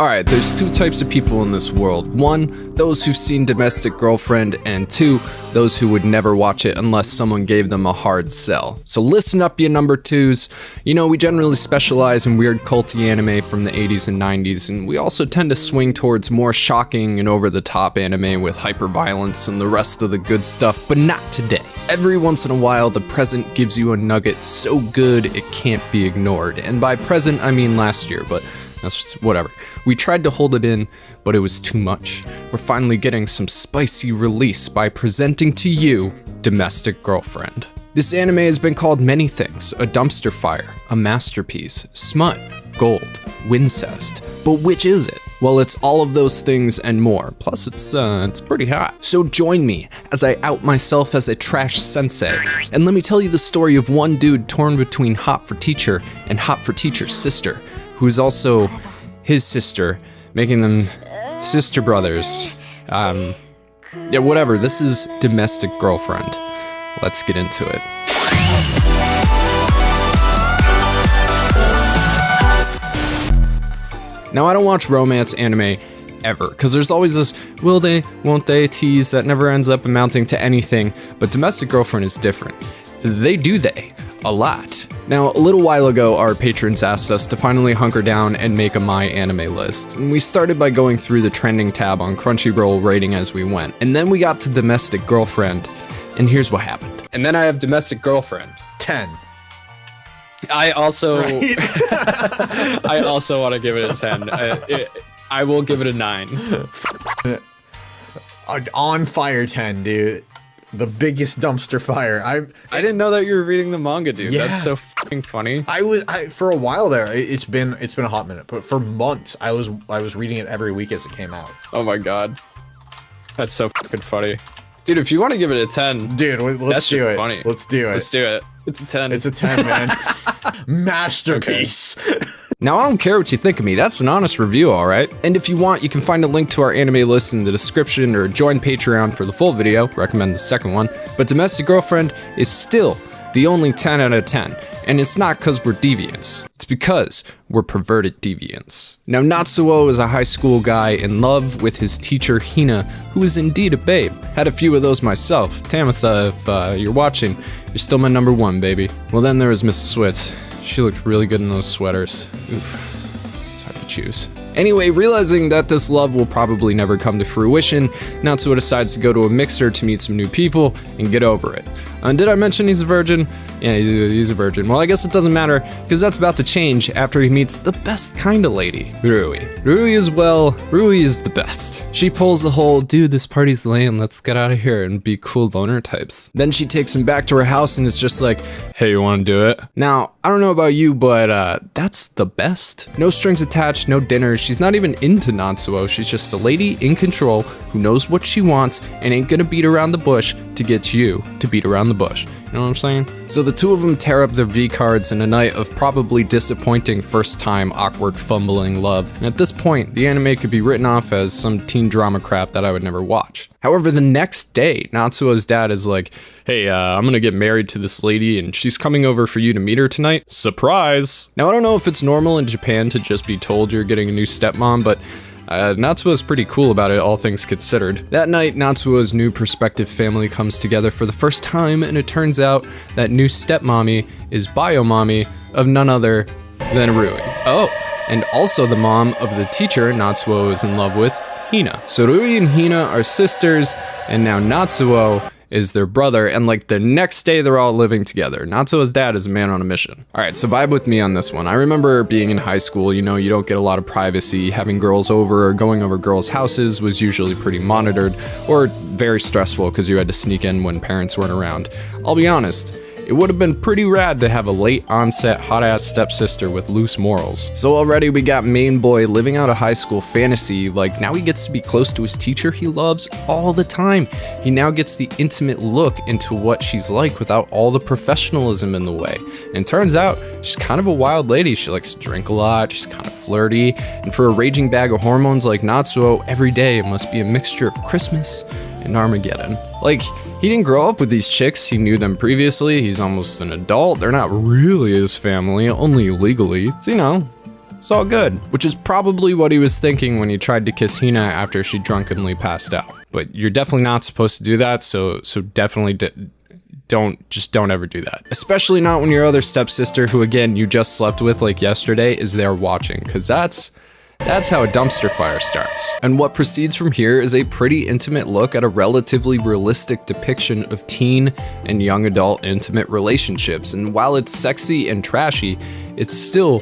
Alright, there's two types of people in this world. One, those who've seen Domestic Girlfriend, and two, those who would never watch it unless someone gave them a hard sell. So listen up, you number twos. You know, we generally specialize in weird culty anime from the 80s and 90s, and we also tend to swing towards more shocking and over-the-top anime with hyper-violence and the rest of the good stuff, but not today. Every once in a while, the present gives you a nugget so good it can't be ignored. And by present, I mean last year, but that's just whatever. We tried to hold it in, but it was too much. We're finally getting some spicy release by presenting to you Domestic Girlfriend. This anime has been called many things: a dumpster fire, a masterpiece, smut, gold, wincest. But which is it? Well, it's all of those things and more. Plus, it's pretty hot. So join me as I out myself as a trash sensei, and let me tell you the story of one dude torn between Hot for Teacher and Hot for Teacher's sister, who's also his sister, making them sister brothers. Yeah, whatever. This is Domestic Girlfriend. Let's get into it. Now, I don't watch romance anime ever, because there's always this will they, won't they tease that never ends up amounting to anything, but Domestic Girlfriend is different. They do they. A lot. Now, a little while ago, our patrons asked us to finally hunker down and make a My Anime list, and we started by going through the trending tab on Crunchyroll rating as we went, and then we got to Domestic Girlfriend, and here's what happened. And then I have Domestic Girlfriend. 10. I also... Right? I also want to give it a 10. I will give it a 9. On fire 10, dude. The biggest dumpster fire. I didn't know that you were reading the manga, dude. Yeah. That's so fucking funny. I for a while there. It's been a hot minute, but for months I was reading it every week as it came out. Oh my god, that's so fucking funny, dude. If you want to give it a 10, dude, let's do it. Funny. Let's do it. Let's do it. It's a 10. It's a 10, man. Masterpiece. Okay. Now, I don't care what you think of me, that's an honest review, alright? And if you want, you can find a link to our anime list in the description or join Patreon for the full video, recommend the second one. But Domestic Girlfriend is still the only 10 out of 10, and it's not because we're deviants, it's because we're perverted deviants. Now, Natsuo is a high school guy in love with his teacher Hina, who is indeed a babe. Had a few of those myself. Tamitha, if you're watching, you're still my number one, baby. Well, then there was Mrs. Switz. She looked really good in those sweaters. Oof, it's hard to choose. Anyway, realizing that this love will probably never come to fruition, Natsuo decides to go to a mixer to meet some new people and get over it. Did I mention he's a virgin? Yeah, he's a virgin. Well, I guess it doesn't matter, because that's about to change after he meets the best kind of lady, Rui. Rui is the best. She pulls the whole, dude, this party's lame, let's get out of here and be cool loner types. Then she takes him back to her house and is just like, hey, you wanna do it? Now, I don't know about you, but that's the best. No strings attached, no dinner. She's not even into Natsuo. She's just a lady in control who knows what she wants and ain't gonna beat around the bush to get you to beat around the bush. You know what I'm saying? So the two of them tear up their V-cards in a night of probably disappointing first-time awkward fumbling love. And at this point, the anime could be written off as some teen drama crap that I would never watch. However, the next day, Natsuo's dad is like, hey, I'm gonna get married to this lady and she's coming over for you to meet her tonight. Surprise! Now, I don't know if it's normal in Japan to just be told you're getting a new stepmom, but Natsuo's pretty cool about it, all things considered. That night, Natsuo's new prospective family comes together for the first time, and it turns out that new stepmommy is bio-mommy of none other than Rui. Oh, and also the mom of the teacher Natsuo is in love with, Hina. So Rui and Hina are sisters, and now Natsuo is their brother, and like the next day they're all living together. Natsuo's dad is a man on a mission. All right, so vibe with me on this one. I remember being in high school, you know, you don't get a lot of privacy. Having girls over or going over girls' houses was usually pretty monitored or very stressful because you had to sneak in when parents weren't around. I'll be honest, it would have been pretty rad to have a late onset hot ass stepsister with loose morals. So already we got main boy living out a high school fantasy, like now he gets to be close to his teacher he loves all the time. He now gets the intimate look into what she's like without all the professionalism in the way. And turns out she's kind of a wild lady. She likes to drink a lot, she's kind of flirty, and for a raging bag of hormones like Natsuo, every day must be a mixture of Christmas and Armageddon. Like, he didn't grow up with these chicks, he knew them previously, he's almost an adult, they're not really his family, only legally. So, you know, It's all good. Which is probably what he was thinking when he tried to kiss Hina after she drunkenly passed out. But you're definitely not supposed to do that, so definitely don't ever do that. Especially not when your other stepsister, who again you just slept with like yesterday, is there watching, because that's how a dumpster fire starts. And what proceeds from here is a pretty intimate look at a relatively realistic depiction of teen and young adult intimate relationships. And while it's sexy and trashy, it's still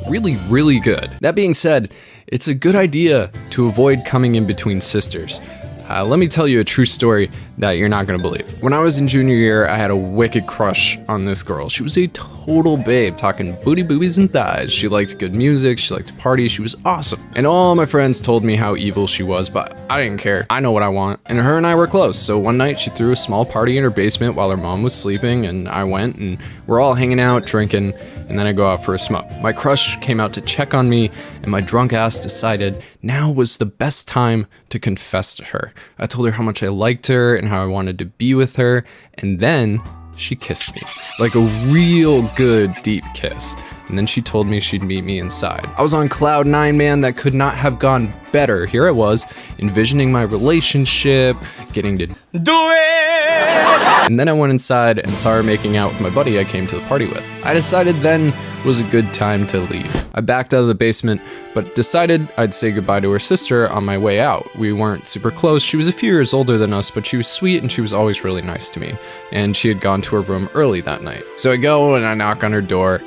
really, really good. That being said, it's a good idea to avoid coming in between sisters. Let me tell you a true story that you're not gonna believe. When I was in junior year, I had a wicked crush on this girl. She was a total babe, talking booty, boobies, and thighs. She liked good music, she liked to party, she was awesome. And all my friends told me how evil she was, but I didn't care. I know what I want. And her and I were close, so one night she threw a small party in her basement while her mom was sleeping, and I went, and we're all hanging out, drinking, and then I go out for a smoke. My crush came out to check on me, and my drunk ass decided now was the best time to confess to her. I told her how much I liked her and how I wanted to be with her, and then she kissed me. Like a real good deep kiss. And then she told me she'd meet me inside. I was on cloud nine, man. That could not have gone better. Here I was, envisioning my relationship, getting to do it. And then I went inside and saw her making out with my buddy I came to the party with. I decided then was a good time to leave. I backed out of the basement, but decided I'd say goodbye to her sister on my way out. We weren't super close. She was a few years older than us, but she was sweet and she was always really nice to me. And she had gone to her room early that night. So I go and I knock on her door,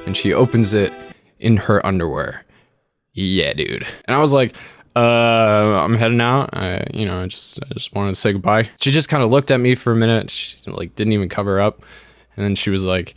and she opens it in her underwear. Yeah, dude. And I was like, I'm heading out. I just wanted to say goodbye. She just kind of looked at me for a minute. She like didn't even cover up. And then she was like,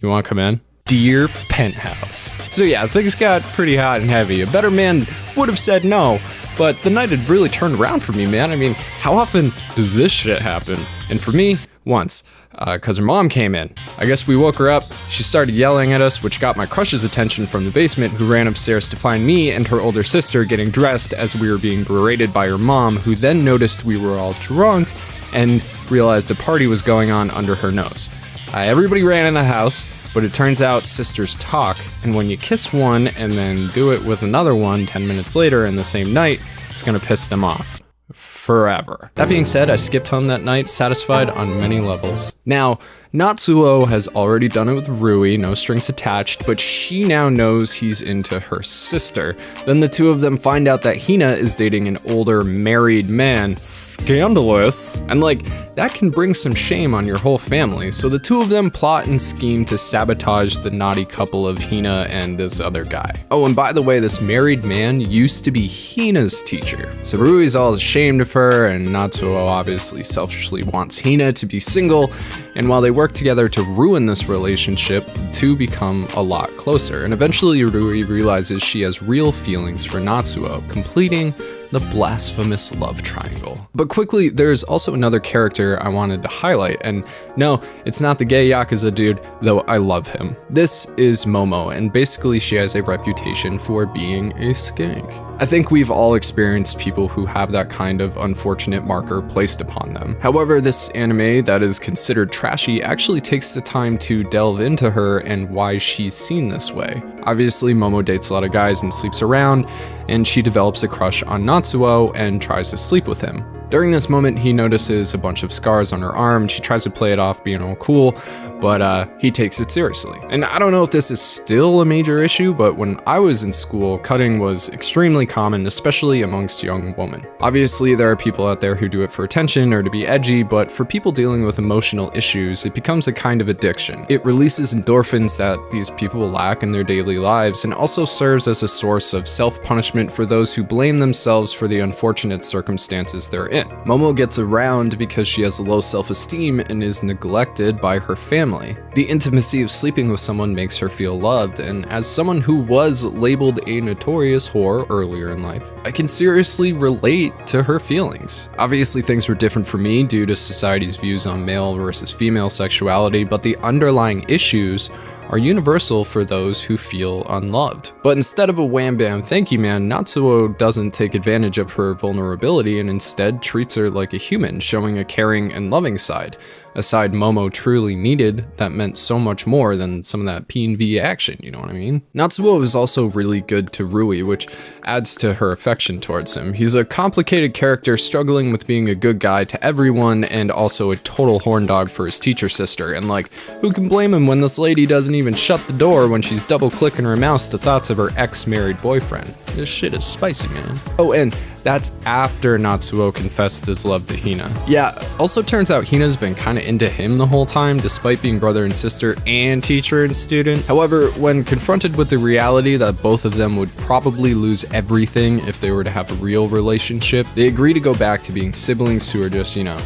you want to come in? Dear Penthouse. So yeah, things got pretty hot and heavy. A better man would have said no, but the night had really turned around for me, man. I mean, how often does this shit happen? And for me, once. Because her mom came in. I guess we woke her up. She started yelling at us, which got my crush's attention from the basement, who ran upstairs to find me and her older sister getting dressed as we were being berated by her mom, who then noticed we were all drunk and realized a party was going on under her nose. Everybody ran in the house, but it turns out sisters talk, and when you kiss one and then do it with another one 10 minutes later in the same night, it's gonna piss them off. Forever. That being said, I skipped home that night, satisfied on many levels. Now, Natsuo has already done it with Rui, no strings attached, but she now knows he's into her sister. Then the two of them find out that Hina is dating an older married man. Scandalous. And that can bring some shame on your whole family, so the two of them plot and scheme to sabotage the naughty couple of Hina and this other guy. Oh, and by the way, this married man used to be Hina's teacher. So Rui's all ashamed of her, and Natsuo obviously selfishly wants Hina to be single, and while they work together to ruin this relationship, the two become a lot closer, and eventually Rui realizes she has real feelings for Natsuo, completing the blasphemous love triangle. But quickly, there's also another character I wanted to highlight, and no, it's not the gay Yakuza dude, though I love him. This is Momo, and basically she has a reputation for being a skank. I think we've all experienced people who have that kind of unfortunate marker placed upon them. However, this anime that is considered trashy actually takes the time to delve into her and why she's seen this way. Obviously, Momo dates a lot of guys and sleeps around, and she develops a crush on Natsuo and tries to sleep with him. During this moment, he notices a bunch of scars on her arm. She tries to play it off being all cool, but he takes it seriously. And I don't know if this is still a major issue, but when I was in school, cutting was extremely common, especially amongst young women. Obviously, there are people out there who do it for attention or to be edgy, but for people dealing with emotional issues, it becomes a kind of addiction. It releases endorphins that these people lack in their daily lives, and also serves as a source of self-punishment for those who blame themselves for the unfortunate circumstances they're in. Momo gets around because she has low self-esteem and is neglected by her family. The intimacy of sleeping with someone makes her feel loved, and as someone who was labeled a notorious whore earlier in life, I can seriously relate to her feelings. Obviously, things were different for me due to society's views on male versus female sexuality, but the underlying issues are universal for those who feel unloved. But instead of a wham bam thank you man, Natsuo doesn't take advantage of her vulnerability and instead treats her like a human, showing a caring and loving side. a side Momo truly needed that meant so much more than some of that P&V action, you know what I mean? Natsuo is also really good to Rui, which adds to her affection towards him. He's a complicated character struggling with being a good guy to everyone and also a total horn dog for his teacher sister, and like, who can blame him when this lady doesn't even shut the door when she's double clicking her mouse to thoughts of her ex-married boyfriend? This shit is spicy, man. Oh, and that's after Natsuo confessed his love to Hina. Yeah, also turns out Hina's been kinda into him the whole time, despite being brother and sister and teacher and student. However, when confronted with the reality that both of them would probably lose everything if they were to have a real relationship, they agree to go back to being siblings who are just, you know,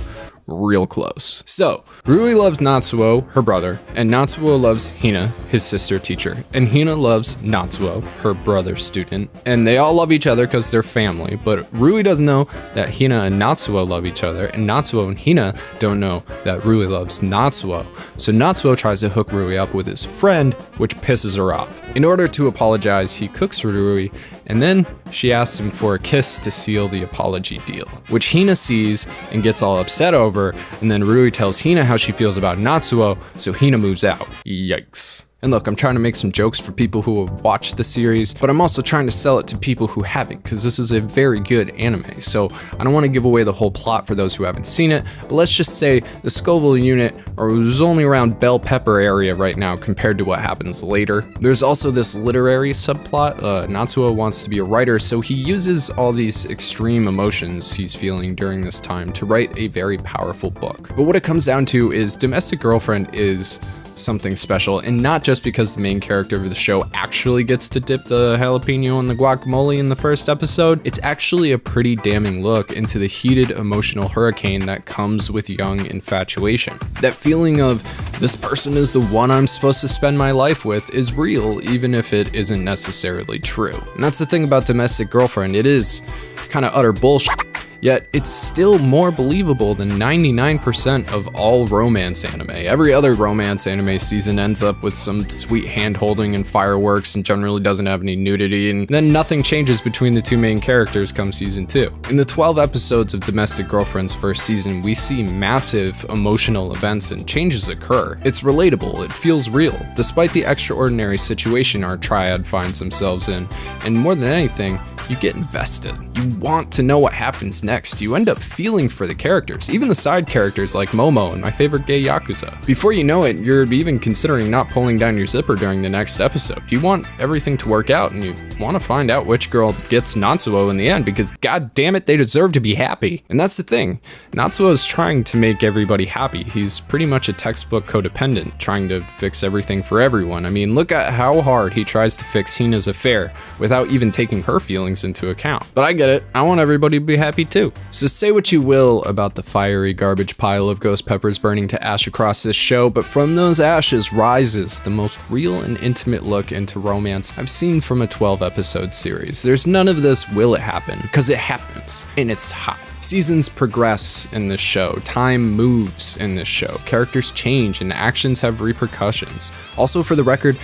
real close. So, Rui loves Natsuo, her brother, and Natsuo loves Hina, his sister teacher, and Hina loves Natsuo, her brother student, and they all love each other because they're family, but Rui doesn't know that Hina and Natsuo love each other, and Natsuo and Hina don't know that Rui loves Natsuo. So Natsuo tries to hook Rui up with his friend, which pisses her off. In order to apologize, he cooks for Rui, and then she asks him for a kiss to seal the apology deal, which Hina sees and gets all upset over, and then Rui tells Hina how she feels about Natsuo, so Hina moves out. Yikes. And look, I'm trying to make some jokes for people who have watched the series, but I'm also trying to sell it to people who haven't, because this is a very good anime, so I don't want to give away the whole plot for those who haven't seen it, but let's just say the Scoville unit is only around Bell Pepper area right now compared to what happens later. There's also this literary subplot. Natsuo wants to be a writer, so he uses all these extreme emotions he's feeling during this time to write a very powerful book. But what it comes down to is Domestic Girlfriend is something special, and not just because the main character of the show actually gets to dip the jalapeno in the guacamole in the first episode. It's actually a pretty damning look into the heated emotional hurricane that comes with young infatuation. That feeling of, this person is the one I'm supposed to spend my life with, is real, even if it isn't necessarily true. And that's the thing about Domestic Girlfriend, it is kind of utter bullshit. Yet, it's still more believable than 99% of all romance anime. Every other romance anime season ends up with some sweet hand-holding and fireworks and generally doesn't have any nudity, and then nothing changes between the two main characters come season 2. In the 12 episodes of Domestic Girlfriend's first season, we see massive emotional events and changes occur. It's relatable, it feels real, despite the extraordinary situation our triad finds themselves in, and more than anything, you get invested. You want to know what happens next. You end up feeling for the characters, even the side characters like Momo and my favorite gay Yakuza. Before you know it, you're even considering not pulling down your zipper during the next episode. You want everything to work out, and you want to find out which girl gets Natsuo in the end, because god damn it, they deserve to be happy. And that's the thing. Natsuo is trying to make everybody happy. He's pretty much a textbook codependent, trying to fix everything for everyone. I mean, look at how hard he tries to fix Hina's affair without even taking her feelings into account. But I get it. I want everybody to be happy too. So say what you will about the fiery garbage pile of ghost peppers burning to ash across this show, but from those ashes rises the most real and intimate look into romance I've seen from a 12 episode series. There's none of this will it happen, because it happens, and it's hot. Seasons progress in this show, time moves in this show, characters change, and actions have repercussions. Also, for the record,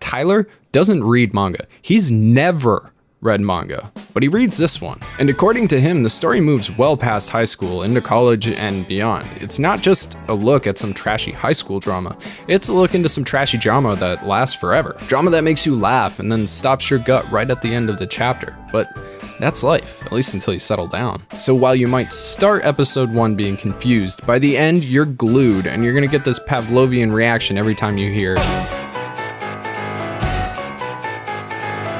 Tyler doesn't read manga. He's never read manga, but he reads this one. And according to him, the story moves well past high school into college and beyond. It's not just a look at some trashy high school drama, it's a look into some trashy drama that lasts forever. Drama that makes you laugh and then stops your gut right at the end of the chapter. But that's life, at least until you settle down. So while you might start episode 1 being confused, by the end you're glued, and you're gonna get this Pavlovian reaction every time you hear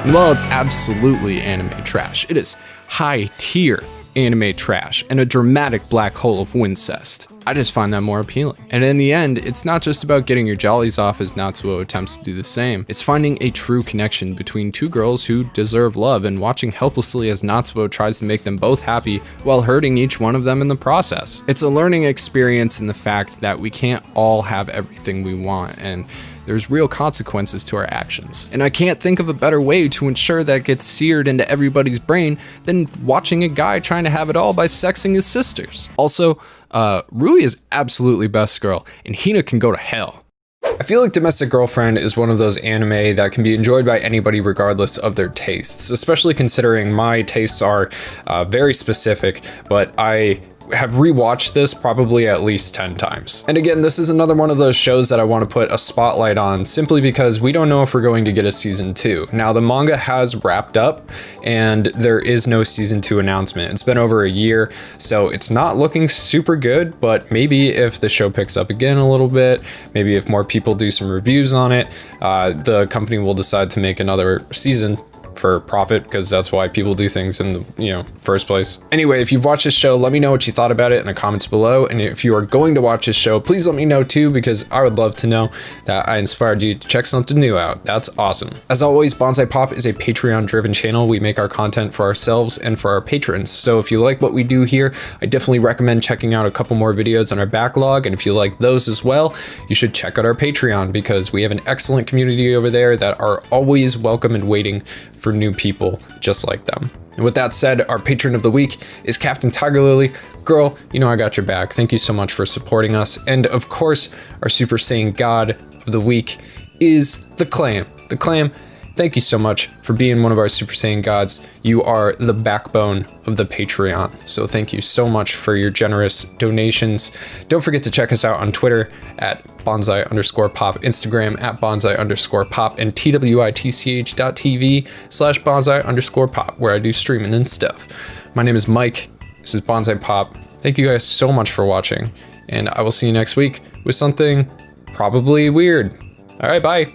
And while it's absolutely anime trash, it is high tier anime trash and a dramatic black hole of wincest. I just find that more appealing. And in the end, it's not just about getting your jollies off as Natsuo attempts to do the same. It's finding a true connection between two girls who deserve love and watching helplessly as Natsuo tries to make them both happy while hurting each one of them in the process. It's a learning experience in the fact that we can't all have everything we want, and there's real consequences to our actions. And I can't think of a better way to ensure that gets seared into everybody's brain than watching a guy trying to have it all by sexing his sisters. Also, Rui is absolutely best girl, and Hina can go to hell. I feel like Domestic Girlfriend is one of those anime that can be enjoyed by anybody regardless of their tastes, especially considering my tastes are very specific, but I have rewatched this probably at least 10 times. And again, this is another one of those shows that I want to put a spotlight on simply because we don't know if we're going to get a season 2. Now, the manga has wrapped up and there is no season 2 announcement. It's been over a year, so it's not looking super good, but maybe if the show picks up again a little bit, maybe if more people do some reviews on it, the company will decide to make another season for profit, because that's why people do things in the first place. Anyway, if you've watched this show, let me know what you thought about it in the comments below, and if you are going to watch this show, please let me know too, because I would love to know that I inspired you to check something new out. That's awesome. As always, Bonsai Pop is a Patreon driven channel. We make our content for ourselves and for our patrons, so if you like what we do here, I definitely recommend checking out a couple more videos on our backlog, and if you like those as well, you should check out our Patreon, because we have an excellent community over there that are always welcome and waiting for new people just like them. And with that said, our patron of the week is Captain Tiger Lily. Girl, you know I got your back. Thank you so much for supporting us. And of course, our Super Saiyan God of the week is the Clam. The Clam, thank you so much for being one of our Super Saiyan gods. You are the backbone of the Patreon. So thank you so much for your generous donations. Don't forget to check us out on Twitter at bonsai_pop, Instagram at bonsai_pop, and twitch.tv/bonsai_pop, where I do streaming and stuff. My name is Mike. This is Bonsai Pop. Thank you guys so much for watching, and I will see you next week with something probably weird. All right, bye.